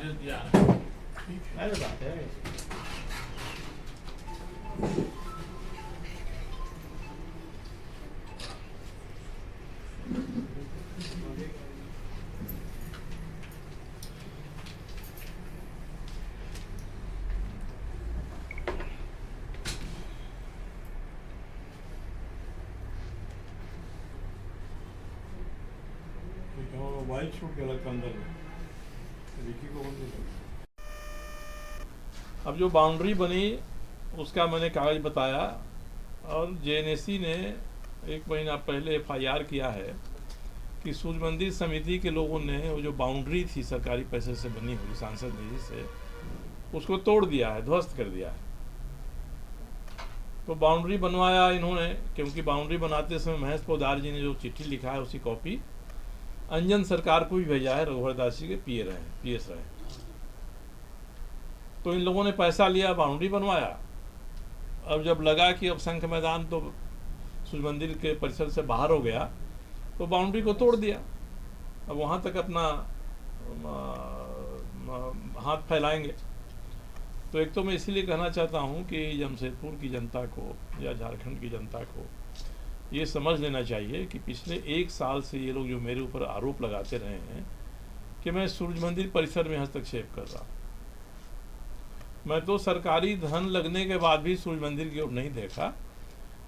अरे बात है। वाइट शूट के अलग अंदर में विकी को अब जो बाउंड्री बनी उसका मैंने कागज बताया और जेएनएसी ने 1 महीना पहले एफआईआर किया है कि सूर्य मंदिर समिति के लोगों ने वो जो बाउंड्री थी सरकारी पैसे से बनी हुई सांसद निधि से उसको तोड़ दिया है, ध्वस्त कर दिया है। तो बाउंड्री बनवाया इन्होंने, क्योंकि बाउंड्री बनाते समय महेश पोद्दार जी ने जो चिट्ठी लिखा है उसकी कॉपी अंजन सरकार को भी भेजा है, रघुवर दास जी के पीएस रहे। तो इन लोगों ने पैसा लिया, बाउंड्री बनवाया। अब जब लगा कि अब शंख मैदान तो सूर्य मंदिर के परिसर से बाहर हो गया तो बाउंड्री को तोड़ दिया। अब वहाँ तक अपना हाथ फैलाएंगे। तो एक तो मैं इसलिए कहना चाहता हूँ कि जमशेदपुर की जनता को या झारखंड की जनता को ये समझ लेना चाहिए कि पिछले 1 साल से ये लोग जो मेरे ऊपर आरोप लगाते रहे हैं कि मैं सूर्य मंदिर परिसर में हस्तक्षेप कर रहा हूँ। मैं तो सरकारी धन लगने के बाद भी सूर्य मंदिर की ओर नहीं देखा,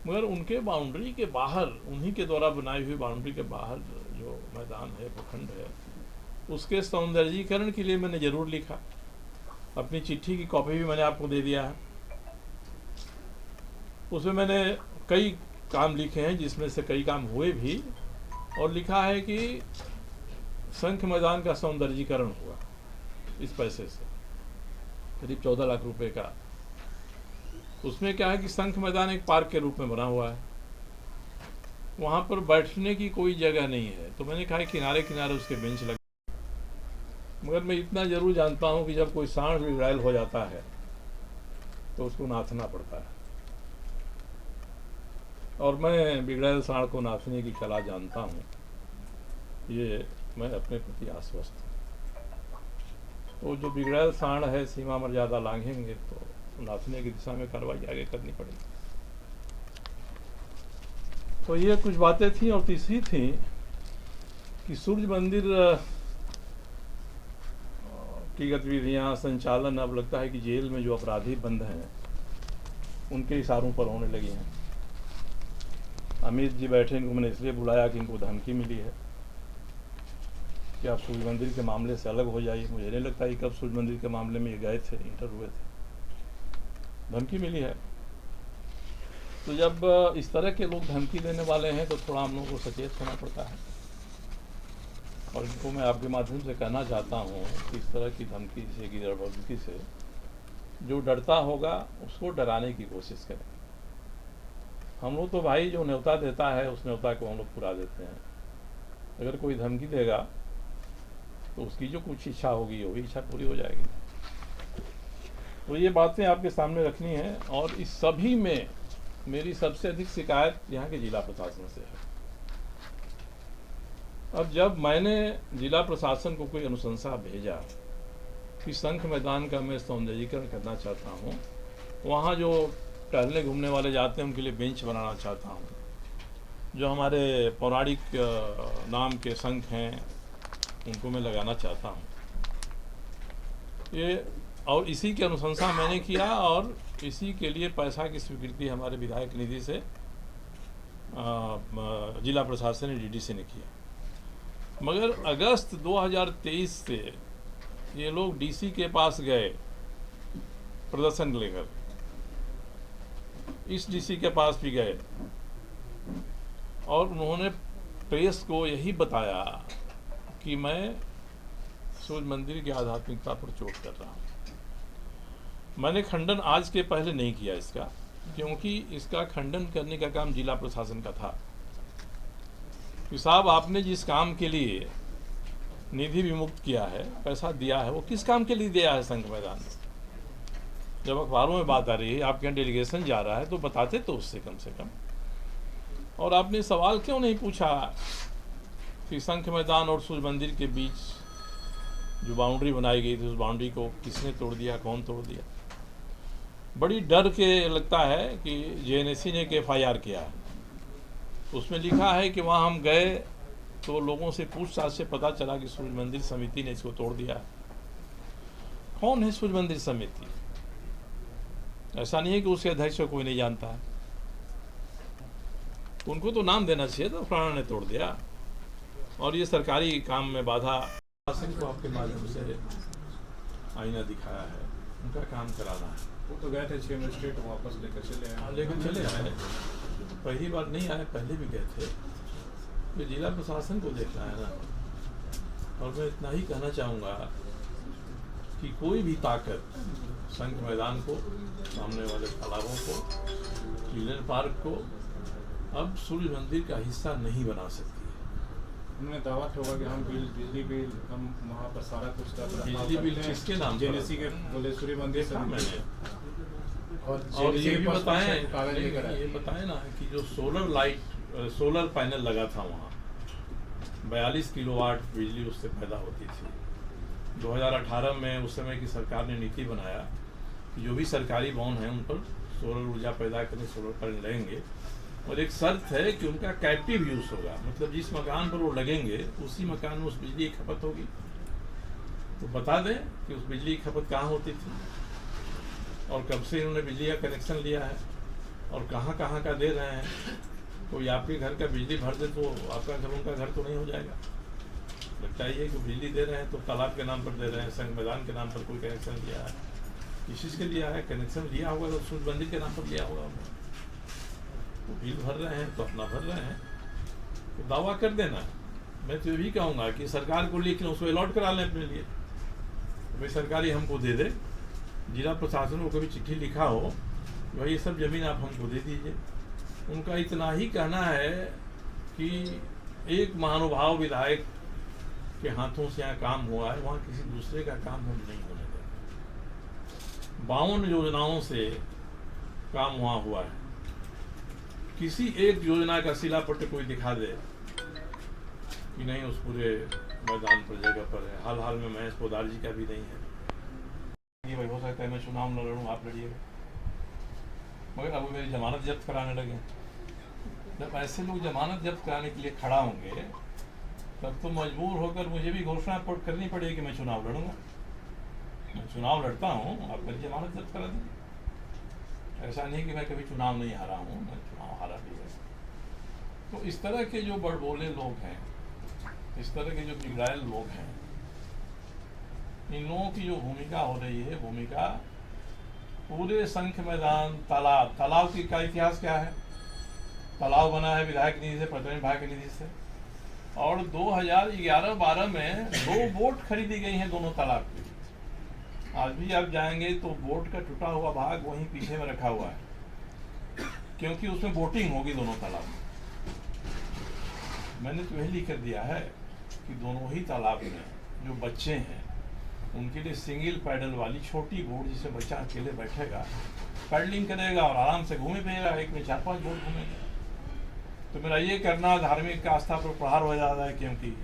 मगर उनके बाउंड्री के बाहर, उन्हीं के द्वारा बनाई हुई बाउंड्री के बाहर जो मैदान है, भूखंड है, उसके सौंदर्यीकरण के लिए मैंने जरूर लिखा। अपनी चिट्ठी की कॉपी भी मैंने आपको दे दिया है। उसमें मैंने कई काम लिखे हैं, जिसमें से कई काम हुए भी, और लिखा है कि शंख मैदान का सौंदर्यीकरण हुआ इस पैसे से, करीब 14 लाख रुपए का। उसमें क्या है कि शंख मैदान एक पार्क के रूप में बना हुआ है, वहाँ पर बैठने की कोई जगह नहीं है। तो मैंने कहा किनारे किनारे उसके बेंच लगे। मगर मैं इतना जरूर जानता हूँ कि जब कोई सांड भी घायल हो जाता है तो उसको नाथना पड़ता है, और मैं बिगड़ैल सांड को नाथने की कला जानता हूँ, ये मैं अपने प्रति आश्वस्त हूँ। तो जो बिगड़ैल सांड है सीमा मर्यादा लांघेंगे तो नाथने की दिशा में कार्रवाई आगे करनी पड़ेगी। तो ये कुछ बातें थी। और तीसरी थी कि सूर्य मंदिर की गतिविधियाँ, संचालन अब लगता है कि जेल में जो अपराधी बंद हैं उनके इशारों पर होने लगी हैं। अमित जी बैठे, इनको मैंने इसलिए बुलाया कि इनको धमकी मिली है कि आप सूर्य मंदिर के मामले से अलग हो जाइए। मुझे नहीं लगता कि कब सूर्य मंदिर के मामले में ये गए थे, इंटर हुए थे, धमकी मिली है। तो जब इस तरह के लोग धमकी देने वाले हैं तो थोड़ा हम लोगों को सचेत होना पड़ता है। और इनको मैं आपके माध्यम से कहना चाहता हूँ कि इस तरह की धमकी से, गिरफ्तारी से जो डरता होगा उसको डराने की कोशिश करें। हम लोग तो भाई जो न्योता देता है उस न्योता को हम लोग पूरा देते हैं। अगर कोई धमकी देगा तो उसकी जो कुछ इच्छा होगी वही इच्छा पूरी हो जाएगी। तो ये बातें आपके सामने रखनी है। और इस सभी में मेरी सबसे अधिक शिकायत यहाँ के जिला प्रशासन से है। अब जब मैंने जिला प्रशासन को कोई अनुशंसा भेजा कि शंख मैदान का मैं सौंदर्यीकरण करना चाहता हूँ, वहाँ जो टहलने घूमने वाले जाते हैं उनके लिए बेंच बनाना चाहता हूँ, जो हमारे पौराणिक नाम के शंख हैं उनको मैं लगाना चाहता हूँ, ये और इसी की अनुशंसा मैंने किया। और इसी के लिए पैसा की स्वीकृति हमारे विधायक निधि से जिला प्रशासन डीडीसी ने किया। मगर अगस्त 2023 से ये लोग डीसी के पास गए प्रदर्शन लेकर, इस डीसी के पास भी गए और उन्होंने प्रेस को यही बताया कि मैं सूर्य मंदिर की आध्यात्मिकता पर चोट कर रहा हूँ। मैंने खंडन आज के पहले नहीं किया इसका, क्योंकि इसका खंडन करने का काम जिला प्रशासन का था कि साहब आपने जिस काम के लिए निधि विमुक्त किया है, पैसा दिया है, वो किस काम के लिए दिया है शंख मैदान में। जब अखबारों में बात आ रही है, आपके यहाँ डेलीगेशन जा रहा है तो बताते तो उससे कम से कम। और आपने सवाल क्यों नहीं पूछा कि शंख मैदान और सूर्य मंदिर के बीच जो बाउंड्री बनाई गई थी उस बाउंड्री को किसने तोड़ दिया, कौन तोड़ दिया। बड़ी डर के लगता है कि जेएनएससी ने एक एफआईआर किया है, उसमें लिखा है कि वहाँ हम गए तो लोगों से पूछताछ से पता चला कि सूर्य मंदिर समिति ने इसको तोड़ दिया है। कौन है सूर्य मंदिर समिति? ऐसा नहीं है कि उसके अध्यक्ष को कोई नहीं जानता है, उनको तो नाम देना चाहिए। तो फलाना ने तोड़ दिया और ये सरकारी काम में बाधा। शासन को आपके माध्यम से आईना दिखाया है, उनका काम कराना है। वो तो गए थे 6 मजिस्ट्रेट वापस लेकर चले आए। लेकिन चले आए, पहली बार नहीं आए, पहले भी गए थे। तो जिला प्रशासन को देखना है ना। और मैं इतना ही कहना चाहूँगा कि कोई भी ताकत संघ मैदान को, सामने वाले तालाबों को, चिल्ड्रन पार्क को अब सूर्य मंदिर का हिस्सा नहीं बना सकती है। उन्होंने दावा ठोका कि हम बिजली बिल हम वहाँ पर सारा कुछ बिजली बिल किसके नाम? जेएनएससी के बोले सूर्य मंदिर से मैंने और ये भी बताएं, कागज लेकर आए। ये बताएं ना कि जो सोलर पैनल लगा था वहाँ 42 किलोवाट बिजली उससे पैदा होती थी। 2018 में उस समय की सरकार ने नीति बनाया कि जो भी सरकारी भवन हैं उन पर सोलर ऊर्जा पैदा करने सोलर पैनल लगेंगे, और एक शर्त है कि उनका कैप्टिव यूज होगा, मतलब जिस मकान पर वो लगेंगे उसी मकान में उस बिजली की खपत होगी। तो बता दें कि उस बिजली की खपत कहाँ होती थी और कब से इन्होंने बिजली का कनेक्शन लिया है और कहाँ कहाँ का दे रहे हैं। कोई आपके घर का बिजली भर दे तो आपका घर उनका घर तो नहीं हो जाएगा। लगता ही है कि बिजली दे रहे हैं तो तालाब के नाम पर दे रहे हैं, संघ मैदान के नाम पर कोई कनेक्शन लिया है, किस चीज़ के लिया है? कनेक्शन लिया होगा तो सूर्य मंदिर के नाम पर लिया होगा उन्होंने। तो बिल भर रहे हैं तो अपना भर रहे हैं, तो दावा कर देना। मैं तो ये भी कहूँगा कि सरकार को लिख लें, उसको अलॉट करा लें अपने लिए, भाई सरकारी हमको दे दे। जिला प्रशासन को कभी चिट्ठी लिखा हो भाई ये सब ज़मीन आप हमको दे दीजिए। उनका इतना ही कहना है कि एक महानुभाव विधायक के हाथों से यहाँ काम हुआ है, वहाँ किसी दूसरे का काम हम नहीं होने देंगे। 52 योजनाओं से काम वहाँ हुआ है, किसी एक योजना का शिलापट्ट कोई दिखा दे कि नहीं उस पूरे मैदान पर जगह पर है। हाल हाल में महेश पोदार जी का भी नहीं है। ये भाई हो सकता है मैं चुनाव न लड़ूँ, आप लड़िएगा, मगर अब मेरी जमानत जब्त कराने लगे। जब ऐसे लोग जमानत जब्त कराने के लिए खड़ा होंगे तब तो मजबूर होकर मुझे भी घोषणा करनी पड़ेगी कि मैं चुनाव लड़ूंगा। मैं चुनाव लड़ता हूँ, आप मेरी जमानत जब्त करा दें। ऐसा नहीं कि मैं कभी चुनाव नहीं हारा हूँ, मैं चुनाव हारा भी है। तो इस तरह के जो बड़बोले लोग हैं, इस तरह के जो बिगड़ायल लोग हैं, इन लोगों की जो भूमिका हो रही है, भूमिका पूरे संघ मैदान, तालाब की का इतिहास क्या है? तालाब बना है विधायक निधि से, प्रतिनिधि विभाग की निधि से, और 2011-12 में 2 बोट खरीदी गई हैं दोनों तालाब की। आज भी आप जाएंगे तो बोट का टूटा हुआ भाग वहीं पीछे में रखा हुआ है, क्योंकि उसमें बोटिंग होगी दोनों तालाब में। मैंने तो यही लिख कर दिया है कि दोनों ही तालाब में जो बच्चे हैं उनके लिए सिंगल पैडल वाली छोटी बोट, जिससे बच्चा अकेले बैठेगा, पैडलिंग करेगा और आराम से घूमे फिरेगा, एक में 4-5 बोट घूमेगा। तो मेरा ये करना धार्मिक आस्था पर प्रहार हो जाता है, क्योंकि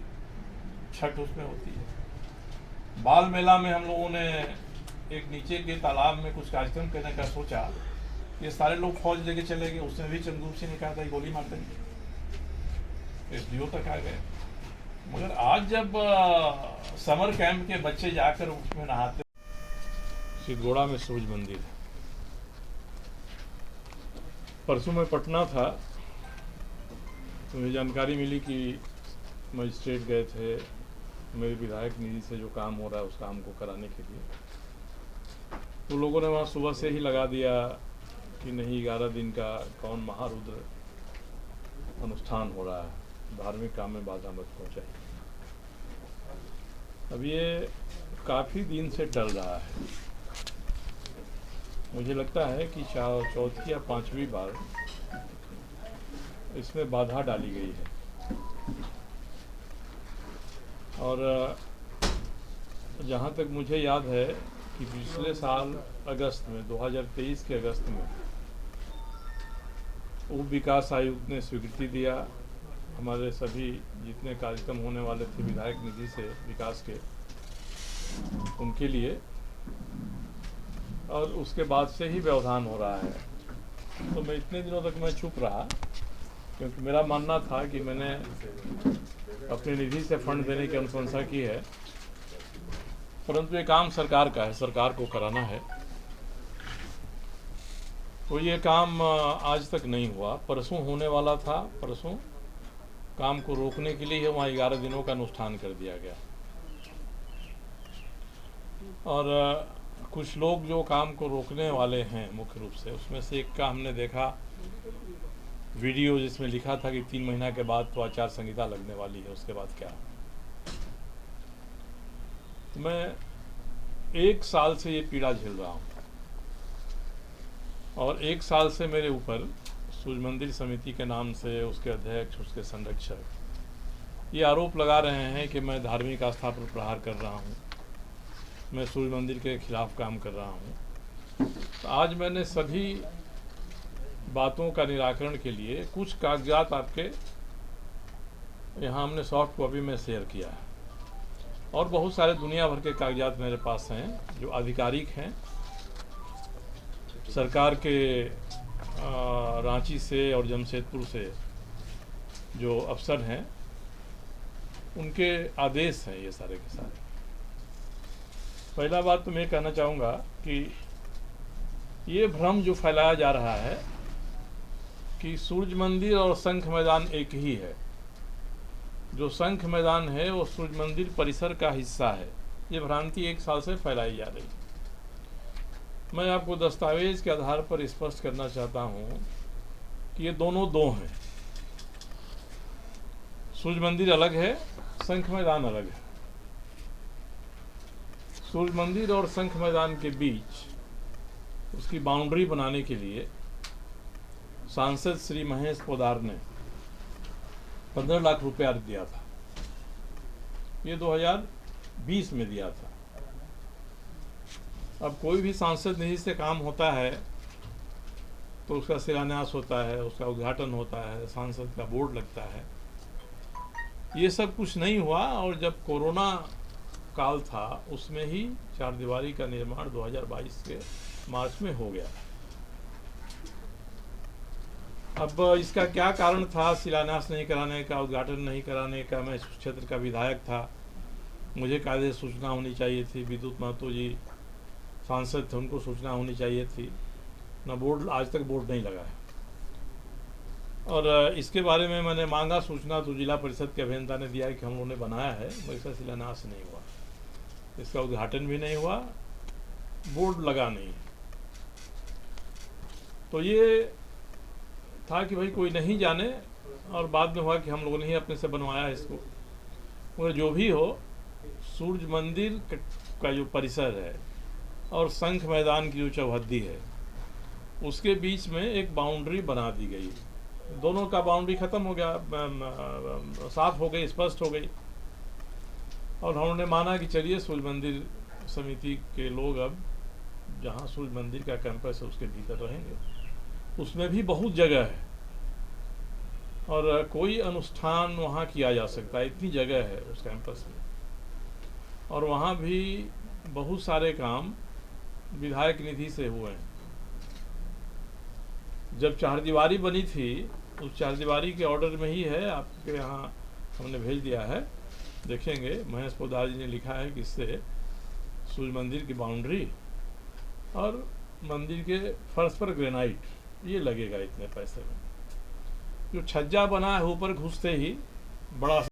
छठ उसमें होती है। बाल मेला में हम लोगों ने एक नीचे के तालाब में कुछ कार्यक्रम करने का सोचा, ये सारे लोग फौज लेके चले गए, उसमें भी चंदूप से निकालता है गोली मार देंगे, SDO तक आ गए। मगर आज जब समर कैंप के बच्चे जाकर उसमें नहाते, सिद्धगोड़ा में सूर्य मंदिर है। परसों में पटना था तो मुझे जानकारी मिली कि मजिस्ट्रेट गए थे मेरे विधायक निधि से जो काम हो रहा है उस काम को कराने के लिए। तो लोगों ने वहाँ सुबह से ही लगा दिया कि नहीं 11 दिन का कौन महारुद्र अनुष्ठान हो रहा है, धार्मिक काम में बाधा मत पहुँचाइए। अब ये काफ़ी दिन से टल रहा है। मुझे लगता है कि चौथी या 5वीं बार इसमें बाधा डाली गई है। और जहाँ तक मुझे याद है कि पिछले साल अगस्त में 2023 के अगस्त में उप विकास आयुक्त ने स्वीकृति दिया, हमारे सभी जितने कार्यक्रम होने वाले थे विधायक निधि से विकास के, उनके लिए, और उसके बाद से ही व्यवधान हो रहा है। तो मैं इतने दिनों तक मैं चुप रहा, क्योंकि मेरा मानना था कि मैंने अपनी निधि से फंड देने की अनुशंसा की है, परंतु ये काम सरकार का है, सरकार को कराना है। तो ये काम आज तक नहीं हुआ। परसों होने वाला था, परसों काम को रोकने के लिए वहाँ 11 दिनों का अनुष्ठान कर दिया गया। और कुछ लोग जो काम को रोकने वाले हैं मुख्य रूप से, उसमें से एक का हमने देखा वीडियो जिसमें लिखा था कि 3 महीना के बाद तो आचार संहिता लगने वाली है, उसके बाद क्या। तो मैं 1 साल से ये पीड़ा झेल रहा हूँ, और 1 साल से मेरे ऊपर सूर्य मंदिर समिति के नाम से उसके अध्यक्ष, उसके संरक्षक ये आरोप लगा रहे हैं कि मैं धार्मिक आस्था पर प्रहार कर रहा हूँ, मैं सूर्य मंदिर के खिलाफ काम कर रहा हूँ। तो आज मैंने सभी बातों का निराकरण के लिए कुछ कागजात आपके यहाँ हमने सॉफ्ट कॉपी में शेयर किया है, और बहुत सारे दुनिया भर के कागजात मेरे पास हैं जो आधिकारिक हैं, सरकार के रांची से और जमशेदपुर से जो अफसर हैं उनके आदेश हैं ये सारे के सारे। पहला बात तो मैं कहना चाहूँगा कि ये भ्रम जो फैलाया जा रहा है कि सूर्य मंदिर और शंख मैदान एक ही है। जो शंख मैदान है वो सूर्य मंदिर परिसर का हिस्सा है, ये भ्रांति 1 साल से फैलाई जा रही है। मैं आपको दस्तावेज के आधार पर स्पष्ट करना चाहता हूँ कि ये दोनों दो हैं। सूर्य मंदिर अलग है, शंख मैदान अलग है। सूर्य मंदिर और शंख मैदान के बीच उसकी बाउंड्री बनाने के लिए सांसद श्री महेश पोद्दार ने 15 लाख रुपया दिया था। ये 2020 में दिया था। अब कोई भी सांसद निधि से काम होता है तो उसका शिलान्यास होता है, उसका उद्घाटन होता है, सांसद का बोर्ड लगता है। ये सब कुछ नहीं हुआ, और जब कोरोना काल था उसमें ही चारदीवारी का निर्माण 2022 के मार्च में हो गया। अब इसका क्या कारण था शिलान्यास नहीं कराने का, उद्घाटन नहीं कराने का? मैं इस क्षेत्र का विधायक था, मुझे कायदे सूचना होनी चाहिए थी। विद्युत महतो जी सांसद थे, उनको सूचना होनी चाहिए थी ना। बोर्ड आज तक बोर्ड नहीं लगा है, और इसके बारे में मैंने मांगा सूचना, तो जिला परिषद के अभियंता ने दिया कि हम लोगों ने बनाया है, वैसा शिलान्यास नहीं हुआ, इसका उद्घाटन भी नहीं हुआ, बोर्ड लगा नहीं। तो ये था कि भाई कोई नहीं जाने, और बाद में हुआ कि हम लोगों ने ही अपने से बनवाया इसको। मगर जो भी हो, सूर्य मंदिर का जो परिसर है और शंख मैदान की जो चौहद्दी है उसके बीच में एक बाउंड्री बना दी गई। दोनों का बाउंड्री खत्म हो गया, साफ हो गई, स्पष्ट हो गई। और हमने माना कि चलिए सूर्य मंदिर समिति के लोग अब जहाँ सूर्य मंदिर का कैंपस है उसके भीतर रहेंगे। उसमें भी बहुत जगह है और कोई अनुष्ठान वहाँ किया जा सकता है, इतनी जगह है उस कैंपस में। और वहाँ भी बहुत सारे काम विधायक निधि से हुए हैं। जब चारदीवारी बनी थी उस चारदीवारी के ऑर्डर में ही है, आपके यहाँ हमने भेज दिया है, देखेंगे। महेश पोद्दार जी ने लिखा है कि इससे सूर्य मंदिर की बाउंड्री और मंदिर के फर्श पर ग्रेनाइट ये लगेगा इतने पैसे में। जो छज्जा बना है ऊपर घुसते ही बड़ा